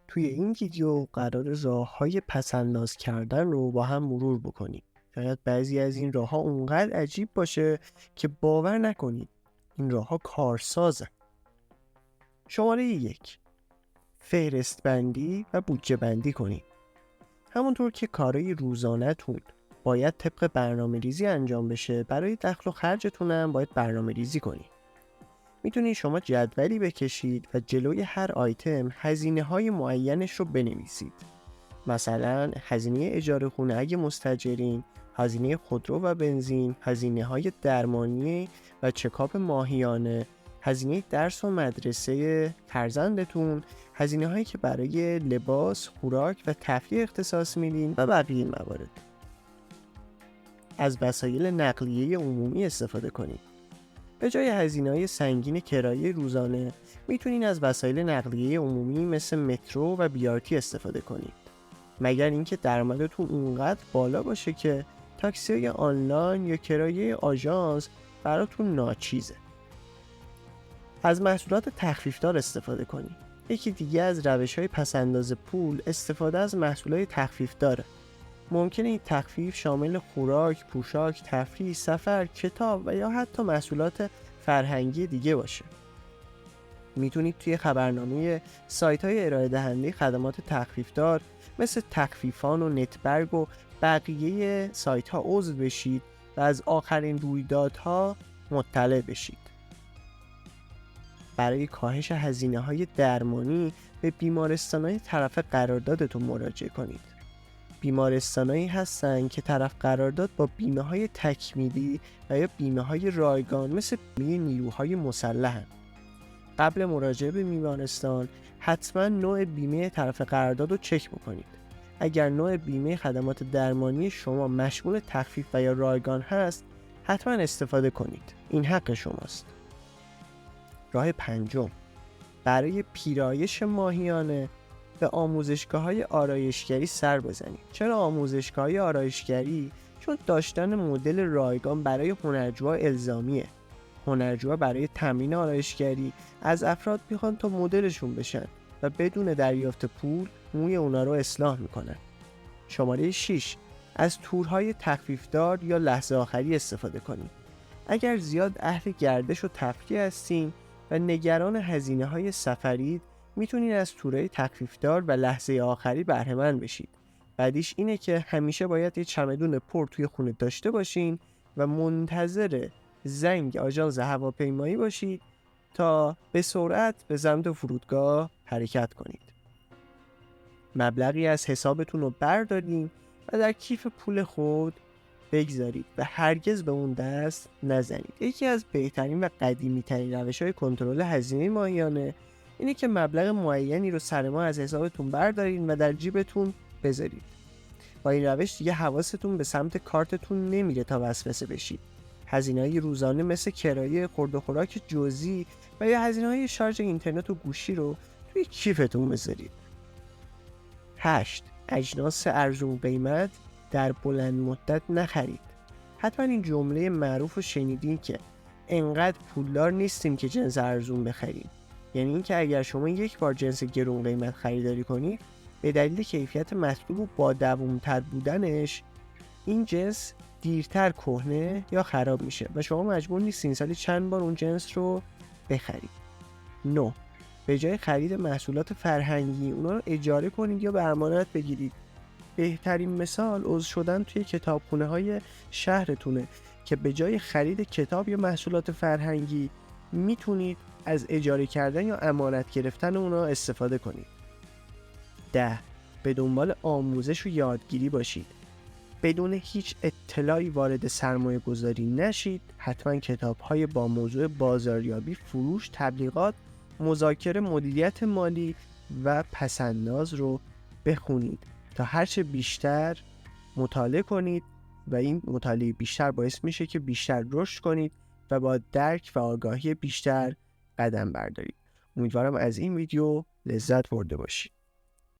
توی این ویدیو قرار راه‌های پس‌انداز کردن رو با هم مرور بکنیم. شاید بعضی از این راه‌ها اونقدر عجیب باشه که باور نکنید این راه‌ها کارسازن. شماره 1. فهرست بندی و بودجه بندی کنید. همونطور که کارهای روزانه‌تون باید طبق برنامه‌ریزی انجام بشه، برای دخل و خرجتون هم باید برنامه‌ریزی کنید. میتونید شما جدولی بکشید و جلوی هر آیتم هزینه‌های معینش رو بنویسید. مثلا هزینه اجاره خونه اگه مستاجرین، هزینه خودرو و بنزین، هزینه‌های درمانی و چکاپ ماهیانه، هزینه درس و مدرسه فرزندتون، هزینه‌هایی که برای لباس، خوراک و تفریح اختصاص میدین و بقیه موارد. از وسایل نقلیه عمومی استفاده کنید. به جای هزینه‌های سنگین کرایه روزانه میتونین از وسایل نقلیه عمومی مثل مترو و بیارتی استفاده کنید. مگر اینکه درآمدتون اونقدر بالا باشه که تاکسی آنلاین یا کرایه آژانس براتون ناچیزه. از محصولات تخفیفدار استفاده کنید. یکی دیگه از روش‌های پس‌انداز پول استفاده از محصولات تخفیفداره. ممکنه این تخفیف شامل خوراک، پوشاک، تفریح، سفر، کتاب و یا حتی محصولات فرهنگی دیگه باشه. میتونید توی خبرنامه سایت‌های ارائه دهنده خدمات تخفیفدار مثل تخفیفان و نتبرگ و بقیه سایت‌ها عضو بشید و از آخرین رویدادها مطلع بشید. برای کاهش هزینه‌های درمانی به بیمارستان‌های طرف قراردادتون مراجعه کنید. بیمارستانایی هستن که طرف قرارداد با بیمه‌های تکمیلی و یا بیمه‌های رایگان مثل بیمه نیروهای مسلحن. قبل مراجعه به بیمارستان حتما نوع بیمه طرف قرارداد رو چک بکنید. اگر نوع بیمه خدمات درمانی شما مشمول تخفیف و یا رایگان هست، حتما استفاده کنید. این حق شماست. راه 5. برای پیرایش ماهیانه به آموزشگاه‌های آرایشگری سر بزنید. چرا آموزشگاه‌های آرایشگری؟ چون داشتن مدل رایگان برای هنرجوها الزامیه. هنرجوها برای تمرین آرایشگری از افراد میخوان تا مدلشون بشن و بدون دریافت پول موی اونا رو اصلاح میکنن. شماره 6. از تورهای تخفیفدار یا لحظه آخری استفاده کنید. اگر زیاد اهل گردش و تفریح هستین و نگران هزینه‌های سفرید، میتونید از تورهای تخفیفدار و لحظه آخری بهره مند بشید. بعدیش اینه که همیشه باید یه چمدون پر توی خونه داشته باشین و منتظر زنگ آژانس هواپیمایی باشید تا به سرعت به سمت فرودگاه حرکت کنید. مبلغی از حسابتون رو بردارین و در کیف پول خود بگذارید و هرگز به اون دست نزنید. یکی از بهترین و قدیمی ترین روش‌های کنترل هزینه ماهیانه اینه که مبلغ معینی رو سر ماه از حسابتون بردارین و در جیبتون بذارید. با این روش دیگه حواستون به سمت کارتتون نمیره تا وسوسه بشید. هزینه‌های روزانه مثل کرایه، خورد و خوراک جزئی و یا هزینه‌های شارژ اینترنت و گوشی رو توی کیفتون بذارید. 8. اجناس ارزون قیمت در بلند مدت نخرید. حتما این جمله معروف رو شنیدین که انقدر پولدار نیستیم که جنس ارزون بخریم. یعنی این که اگر شما یک بار جنس گرون قیمت خریداری کنید، به دلیل کیفیت مطلوب و با دوام‌تر بودنش این جنس دیرتر کهنه یا خراب میشه و شما مجبور نیستین سالی چند بار اون جنس رو بخرید. 9. به جای خرید محصولات فرهنگی اونا رو اجاره کنید یا به امانت بگیرید. بهترین مثال عضو شدن توی کتابخونه‌های شهرتونه که به جای خرید کتاب یا محصولات فرهنگی میتونید از اجاره کردن یا امانت گرفتن اونا استفاده کنید. 10. به دنبال آموزش و یادگیری باشید. بدون هیچ اطلاعی وارد سرمایه گذاری نشید. حتما کتاب‌های با موضوع بازاریابی، فروش، تبلیغات، مذاکره، مدیریت مالی و پس‌انداز رو بخونید تا هرچه بیشتر مطالعه کنید و این مطالعه بیشتر باعث میشه که بیشتر رشد کنید و با درک و آگاهی بیشتر قدم بردارید. امیدوارم از این ویدیو لذت برده باشید.